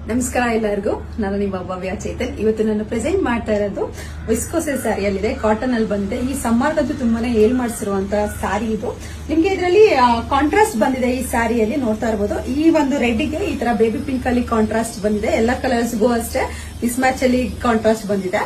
ನಮಸ್ಕಾರ ಎಲ್ಲರಿಗೂ. ನಾನು ನಿಮ್ಮ ಭವ್ಯ ಚೈತನ್. ಇವತ್ತು ನಾನು ಪ್ರೆಸೆಂಟ್ ಮಾಡ್ತಾ ಇರೋದು ವಿಸ್ಕೋಸೆ ಸ್ಯಾರಿಯಲ್ಲಿದೆ, ಕಾಟನ್ ಅಲ್ಲಿ ಬಂದಿದೆ. ಈ ಸಮ್ಮರ್ಗಂತೂ ತುಂಬಾನೇ ಏಳ್ ಮಾಡಿಸಿರುವಂತ ಸ್ಯಾರಿ ಇದು. ನಿಮ್ಗೆ ಇದರಲ್ಲಿ ಕಾಂಟ್ರಾಸ್ಟ್ ಬಂದಿದೆ. ಈ ಸ್ಯಾರಿಯಲ್ಲಿ ನೋಡ್ತಾ ಇರಬಹುದು, ಈ ಒಂದು ರೆಡ್ ಗೆ ಈ ತರ ಬೇಬಿ ಪಿಂಕ್ ಅಲ್ಲಿ ಕಾಂಟ್ರಾಸ್ಟ್ ಬಂದಿದೆ. ಎಲ್ಲಾ ಕಲರ್ಸ್ಗೂ ಅಷ್ಟೇ ಮಿಸ್ ಮ್ಯಾಚ್ ಅಲ್ಲಿ ಕಾಂಟ್ರಾಸ್ಟ್ ಬಂದಿದೆ.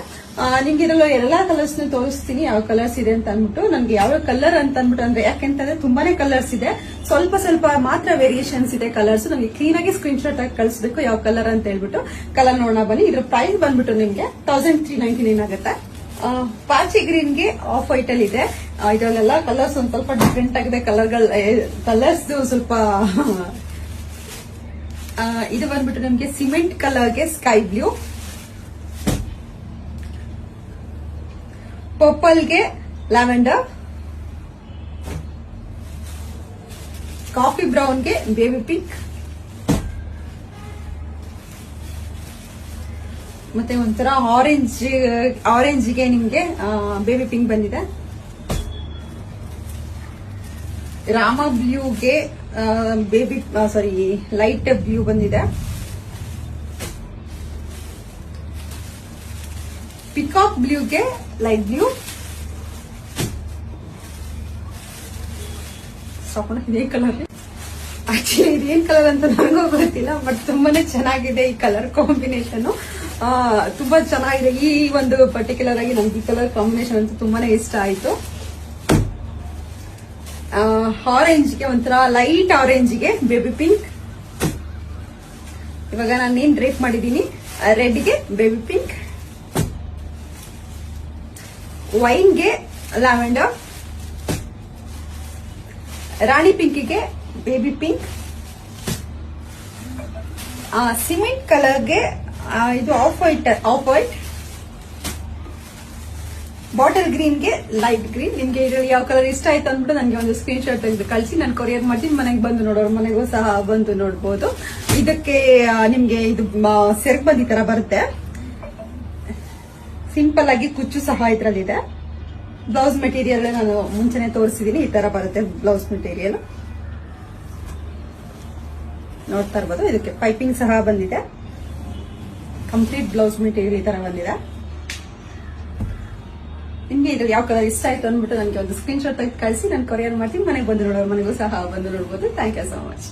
ನಿಮ್ಗೆ ಇದರಲ್ಲಿ ಎಲ್ಲಾ ಕಲರ್ಸ್ ತೋರಿಸ್ತೀನಿ, ಯಾವ ಕಲರ್ಸ್ ಇದೆ ಅಂತ ಅಂದ್ಬಿಟ್ಟು. ನನ್ಗೆ ಯಾವ ಕಲರ್ ಅಂತ ಅಂದ್ಬಿಟ್ಟು ಅಂದ್ರೆ ಯಾಕೆಂತಂದ್ರೆ ತುಂಬಾನೇ ಕಲರ್ಸ್ ಇದೆ, ಸ್ವಲ್ಪ ಸ್ವಲ್ಪ ಮಾತ್ರ ವೇರಿಯೇಷನ್ಸ್ ಇದೆ ಕಲರ್ಸ್. ನಮ್ಗೆ ಕ್ಲೀನ್ ಆಗಿ ಸ್ಕ್ರೀನ್ ಶಾಟ್ ಆಗಿ ಕಳಿಸಬೇಕು ಯಾವ ಕಲರ್ ಅಂತ ಹೇಳ್ಬಿಟ್ಟು. ಕಲರ್ ನೋಡೋಣ ಬನ್ನಿ. ಇದ್ರ ಪ್ರೈಸ್ ಬಂದ್ಬಿಟ್ಟು ನಿಮ್ಗೆ 1399 ಆಗುತ್ತೆ. ಪಾಚಿ ಗ್ರೀನ್ ಗೆ ಆಫ್ ವೈಟ್ ಅಲ್ಲಿ ಇದೆ. ಇದರಲ್ಲೆಲ್ಲ ಕಲರ್ಸ್ ಒಂದ್ ಸ್ವಲ್ಪ ಡಿಫ್ರೆಂಟ್ ಆಗಿದೆ. ಕಲರ್ಸ್ ಸ್ವಲ್ಪ ಇದು ಬಂದ್ಬಿಟ್ಟು ನಮ್ಗೆ ಸಿಮೆಂಟ್ ಕಲರ್ ಗೆ ಸ್ಕೈ ಬ್ಲೂ, ಪರ್ಪಲ್ ಗೆ ಲ್ಯಾವೆಂಡರ್, ಕಾಫಿ ಬ್ರೌನ್ ಗೆ ಬೇಬಿ ಪಿಂಕ್, ಮತ್ತೆ ಒಂಥರ ಆರೆಂಜ್ ಗೆ ನಿಮ್ಗೆ ಬೇಬಿ ಪಿಂಕ್ ಬಂದಿದೆ. ರಾಮ ಬ್ಲೂಗೆ ಲೈಟ್ ಬ್ಲೂ ಬಂದಿದೆ. ಪಿಕಾಕ್ ಬ್ಲೂಗೆ ಲೈಟ್ ಬ್ಲೂ. ಇದೇ ಕಲರ್, ಆಕ್ಚುಲಿ ಇದೇನ್ ಕಲರ್ ಅಂತ ನನಗೂ ಗೊತ್ತಿಲ್ಲ, ಬಟ್ ತುಂಬಾನೇ ಚೆನ್ನಾಗಿದೆ ಈ ಕಲರ್ ಕಾಂಬಿನೇಷನ್. ತುಂಬಾ ಚೆನ್ನಾಗಿದೆ. ಈ ಒಂದು ಪರ್ಟಿಕ್ಯುಲರ್ ಆಗಿ ನಮ್ಗೆ ಈ ಕಲರ್ ಕಾಂಬಿನೇಷನ್ ಅಂತ ತುಂಬಾನೇ ಇಷ್ಟ ಆಯ್ತು. ಆರೆಂಜ್ಗೆ ಒಂಥರ ಲೈಟ್ ಆರೆಂಜ್ಗೆ ಬೇಬಿ ಪಿಂಕ್. ಇವಾಗ ನಾನು ಏನ್ ಡ್ರೇಪ್ ಮಾಡಿದೀನಿ, ರೆಡ್ಗೆ ಬೇಬಿ ಪಿಂಕ್, ವೈನ್ಗೆ ಲ್ಯಾವೆಂಡರ್, ರಾಣಿ ಪಿಂಕಿಗೆ ಬೇಬಿ ಪಿಂಕ್, ಸಿಮೆಂಟ್ ಕಲರ್ಗೆ ಇದು ಆಫ್ ವೈಟ್, ಬಾಟಲ್ ಗ್ರೀನ್ಗೆ ಲೈಟ್ ಗ್ರೀನ್. ನಿಮ್ಗೆ ಇದರಲ್ಲಿ ಯಾವ ಕಲರ್ ಇಷ್ಟ ಆಯ್ತು ಅಂದ್ಬಿಟ್ಟು ನನಗೆ ಒಂದು ಸ್ಕ್ರೀನ್ ಶಾಟ್ ತೆಗೆದು ಕಳಿಸಿ, ನಾನು ಕೊರಿಯರ್ ಮಾಡ್ತೀನಿ. ಮನೆಗೆ ಬಂದು ನೋಡೋರು ಮನೆಗೂ ಸಹ ಬಂದು ನೋಡಬಹುದು. ಇದಕ್ಕೆ ನಿಮ್ಗೆ ಇದು ಸೆರಗ್ ಬಂದ್ ಈ ತರ ಬರುತ್ತೆ. ಸಿಂಪಲ್ ಆಗಿ ಕುಚ್ಚು ಸಹ ಇದ್ರಲ್ಲಿದೆ. ಬ್ಲೌಸ್ ಮೆಟೀರಿಯಲ್ ನಾನು ಮುಂಚೆನೆ ತೋರಿಸಿದೀನಿ, ಈ ತರ ಬರುತ್ತೆ ಬ್ಲೌಸ್ ಮೆಟೀರಿಯಲ್. ನೋಡ್ತಾ ಇರ್ಬೋದು. ಇದಕ್ಕೆ ಪೈಪಿಂಗ್ ಸಹ ಬಂದಿದೆ. ಕಂಪ್ಲೀಟ್ ಬ್ಲೌಸ್ ಮೆಟೀರಿಯಲ್ ಈ ತರ ಬಂದಿದೆ. ನಿಮ್ಗೆ ಇದು ಯಾವ ಕಲರ್ ಇಷ್ಟ ಆಯ್ತು ಅಂದ್ಬಿಟ್ಟು ನನಗೆ ಒಂದು ಸ್ಕ್ರೀನ್ ಶಾಟ್ ತೆಗೆದು ಕಳಿಸಿ, ನಾನು ಕೊರಿಯರ್ ಮಾಡ್ತೀನಿ. ಮನೆಗೆ ಬಂದು ನೋಡೋರು ಮನೆಗೂ ಸಹ ಬಂದು ನೋಡಬಹುದು. Thank you so much.